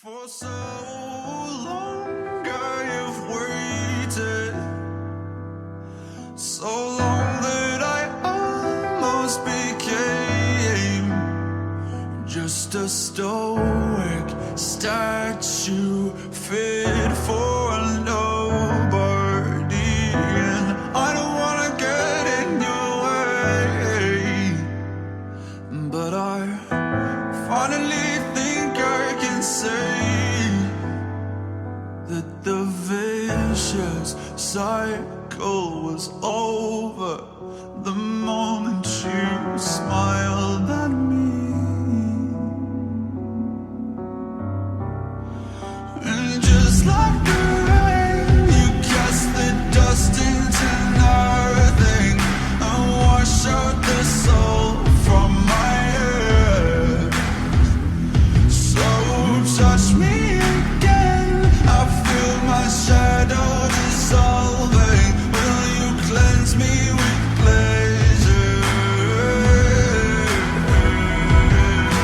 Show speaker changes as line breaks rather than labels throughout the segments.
For so long I have waited, so long that I almost became just a stoic statue fit for nobody. And I don't wanna get in your way, but I finally think I can say that the vicious cycle was over the moment you smiled at me. And just like the rain, you cast the dust into nothing and wash out the soul from my head. So touch me again, I feel my shadow dissolving. Will you cleanse me with pleasure?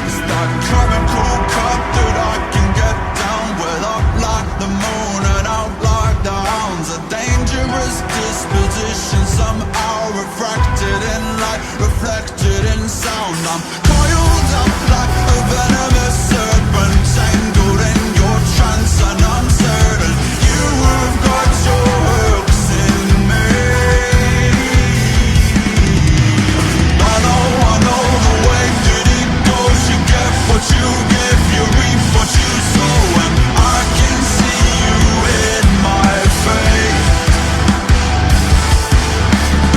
It's that chemical cut that I can get down with, up like the moon and out like the hounds. A dangerous disposition, somehow refracted in light, reflected in sound. I'm coiled up like a venomous serpent, tangled in your trance and uncertain. You have got your hooks in me. I know the way that it goes. You get what you give, you reap what you sow, and I can see you in my face.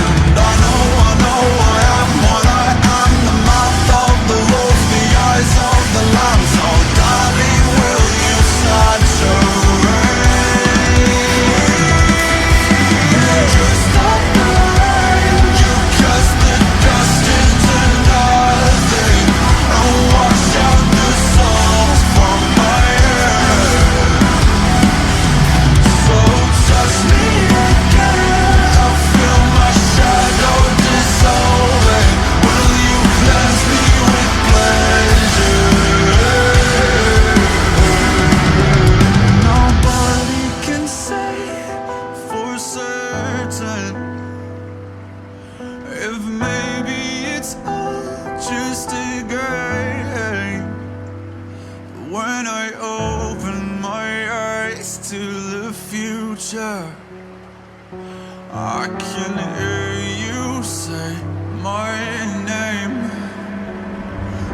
And I know I am what I am, the mouth of the wolf, the eyes of the lamb. So darling, will you saturate? Just stop the rain, you cast the dust into nothing and wash out the salt from my head. So touch me again, I feel my shadow dissolving. Will you cleanse me with pleasure? Nobody can say for certain if maybe it's all just a game. When I open my eyes to the future, I can hear you say my name.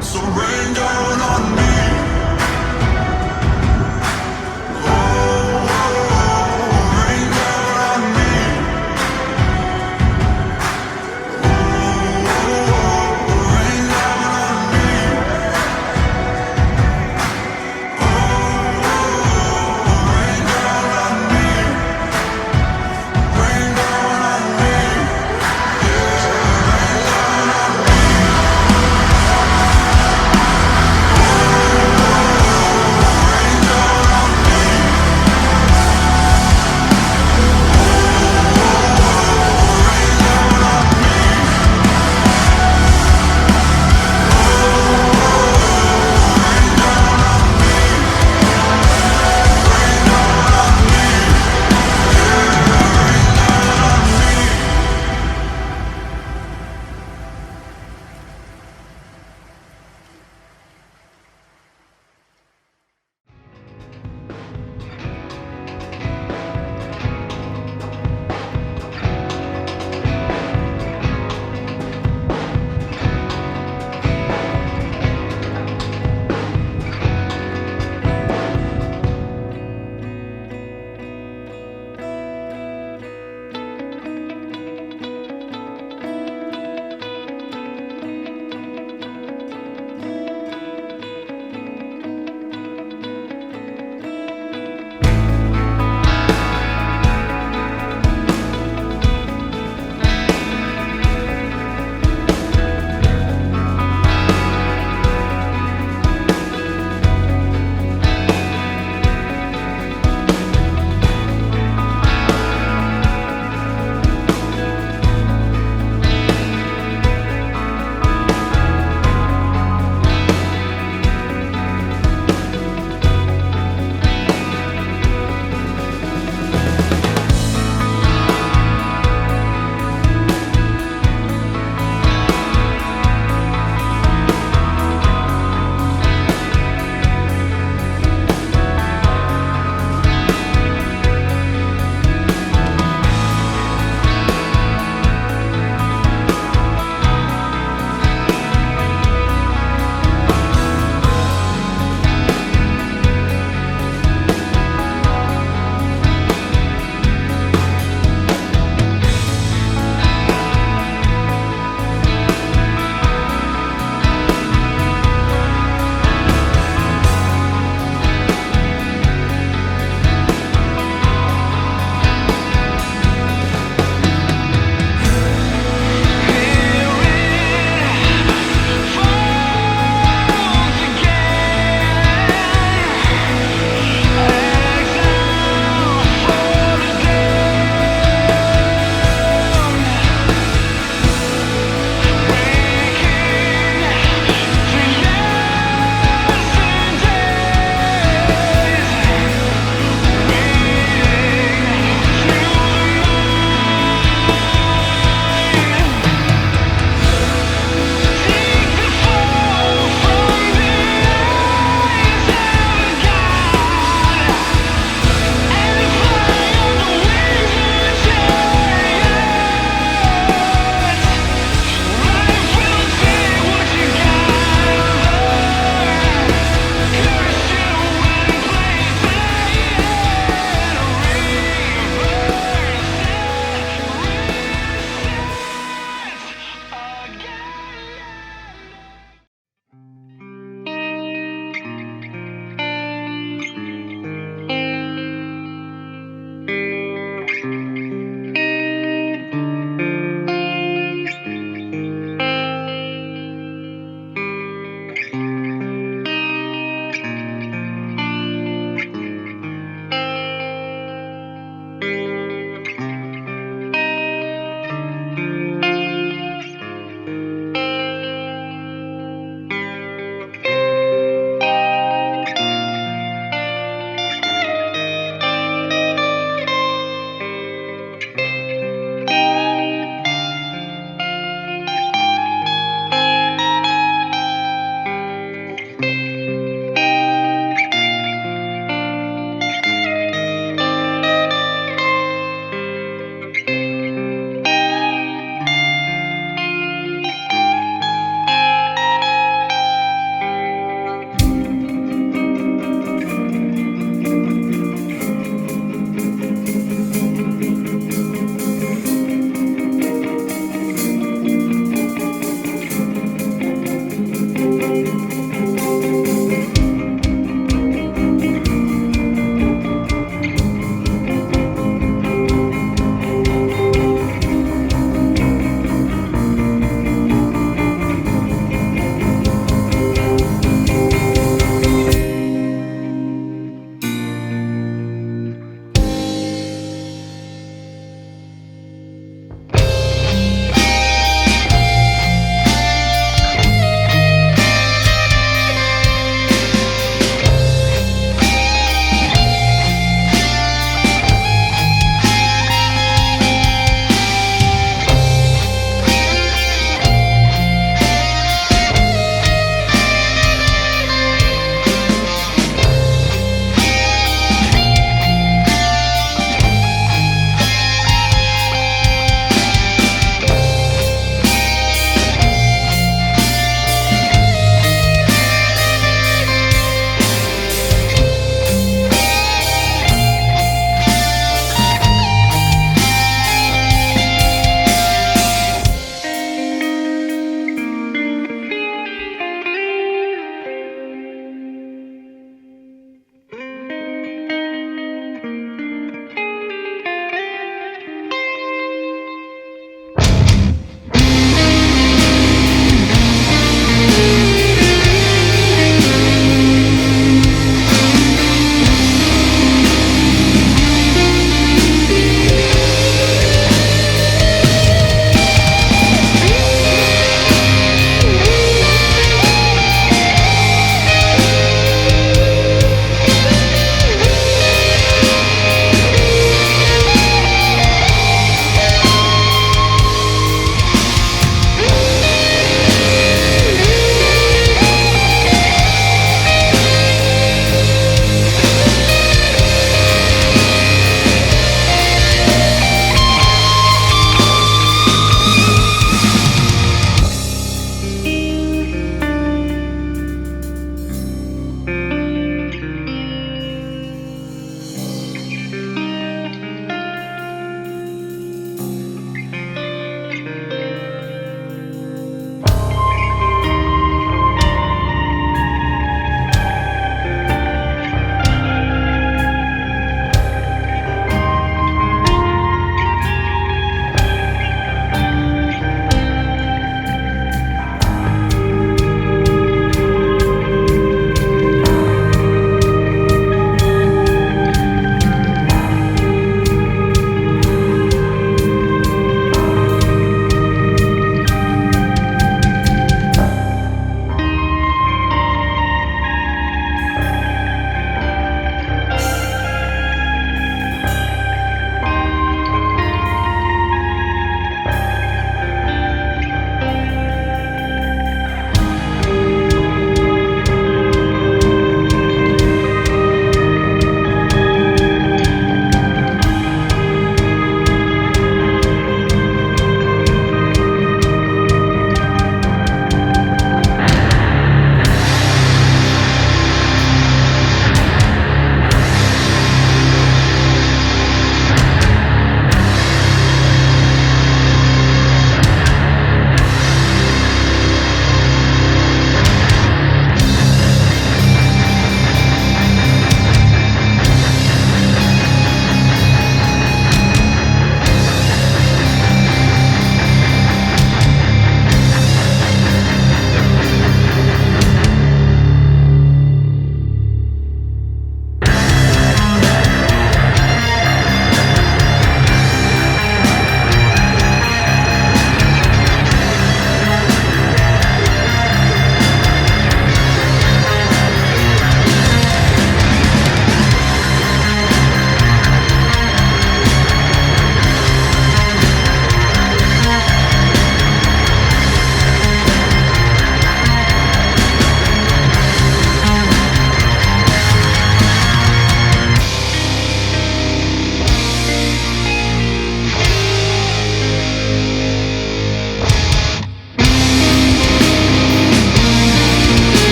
So rain down on me. Oh, rain down on me. Oh, rain down on me. Oh, rain down on me. Rain down on me. Yeah, rain down on me.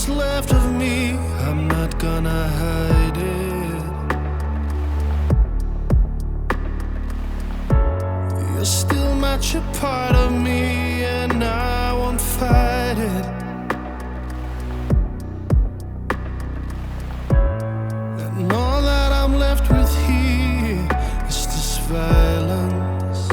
what's left of me. I'm not gonna hide it. You're still much a part of me, and I won't fight it. And all that I'm left with here is this violence.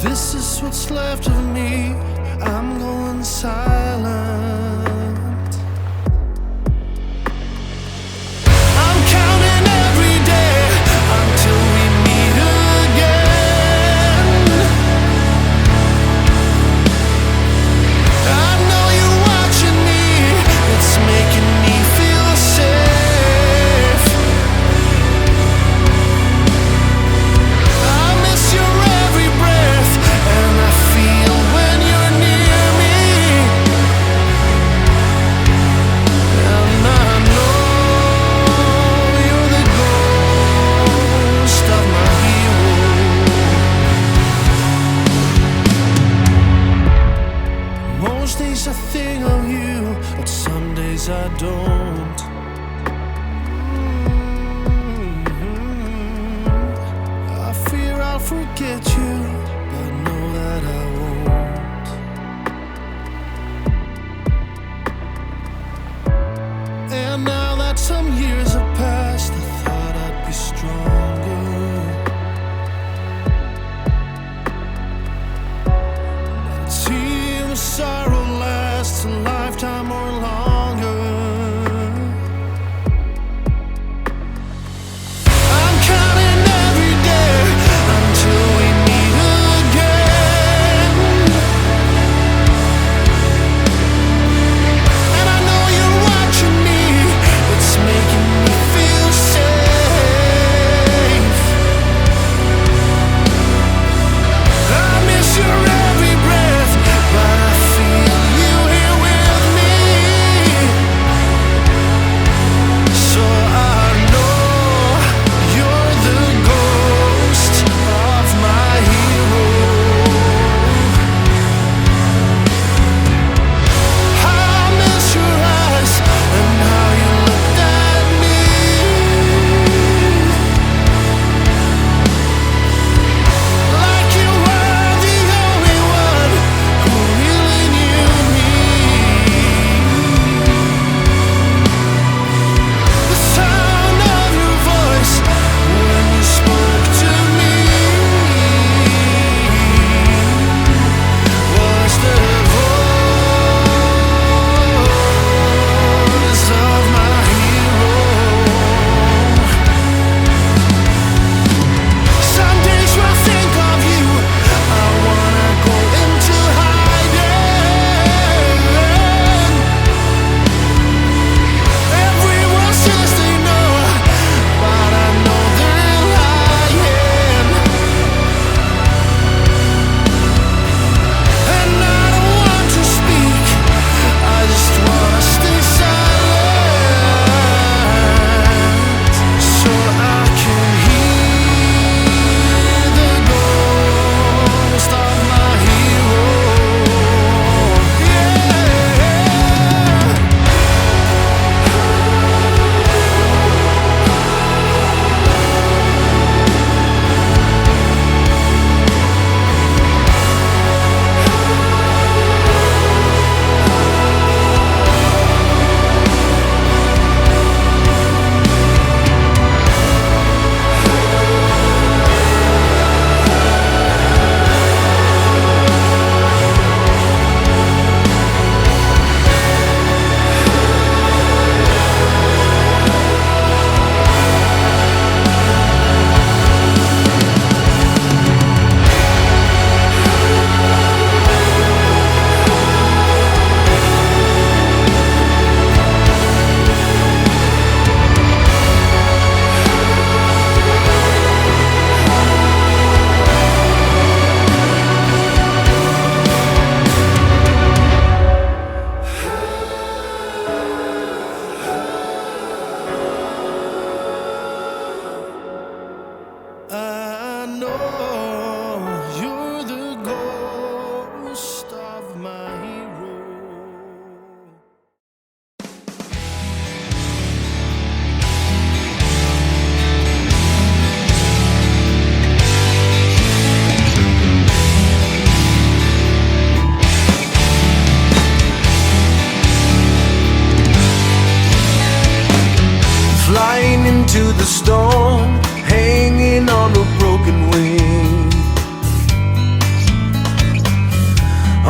This is what's left of me. I'm going silent. I'm counting every day until we meet again. I know you're watching me. It's making me feel safe. I miss your every breath, and I feel when you're near me. And I know you're the ghost of my hero. Most days I think of you, but some days I don't. I fear I'll forget you, but know that I won't. And now that some years have passed, I thought I'd be stronger. But it seems sorrow lasts a lifetime or longer.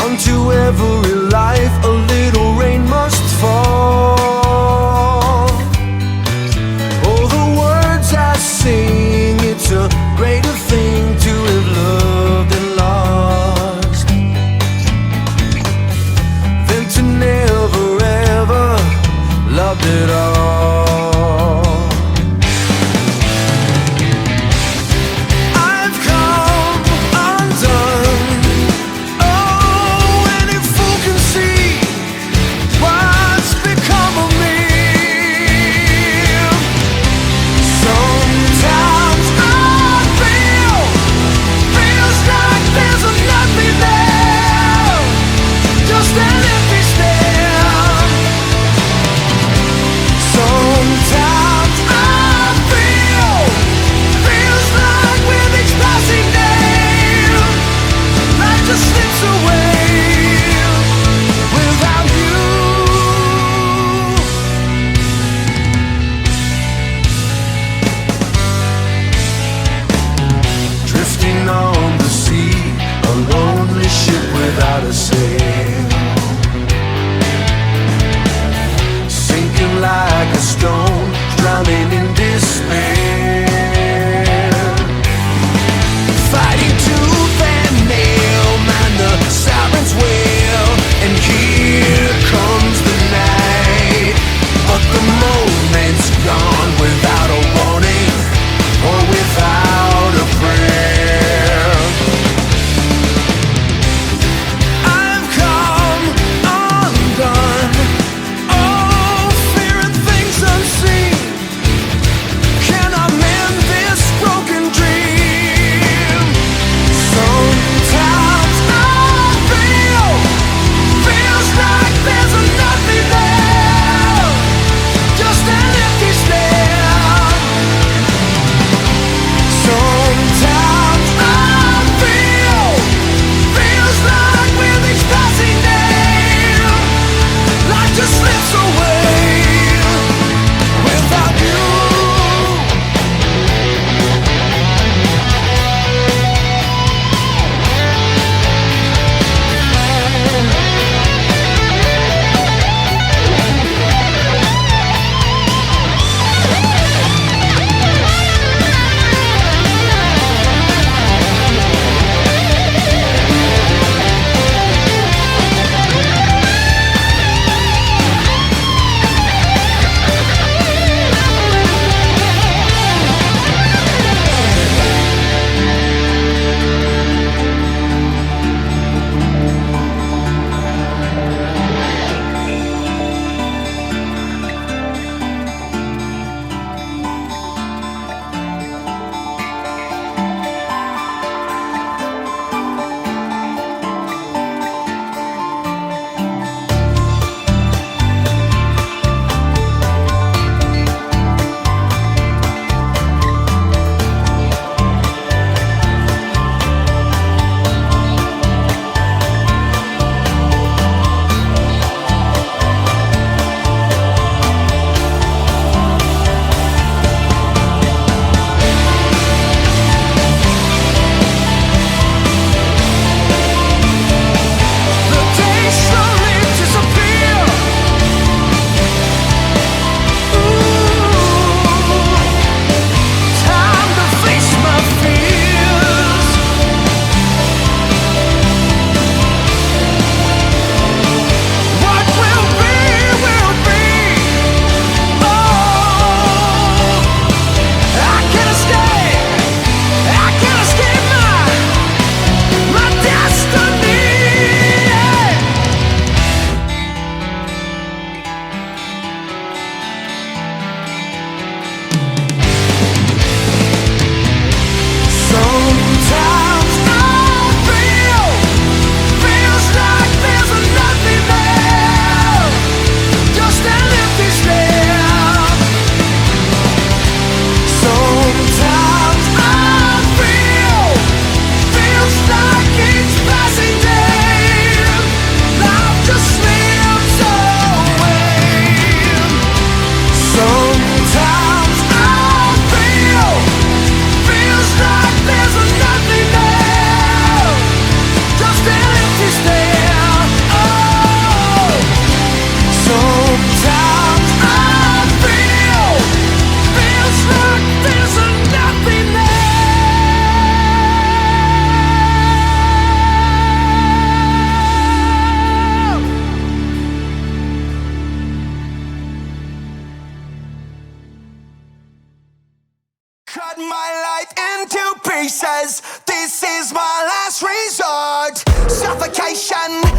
Onto every life a little rain must fall. Oh, the words I sing, it's a greater thing to have loved and lost than to never ever loved at all. I've come
vacation.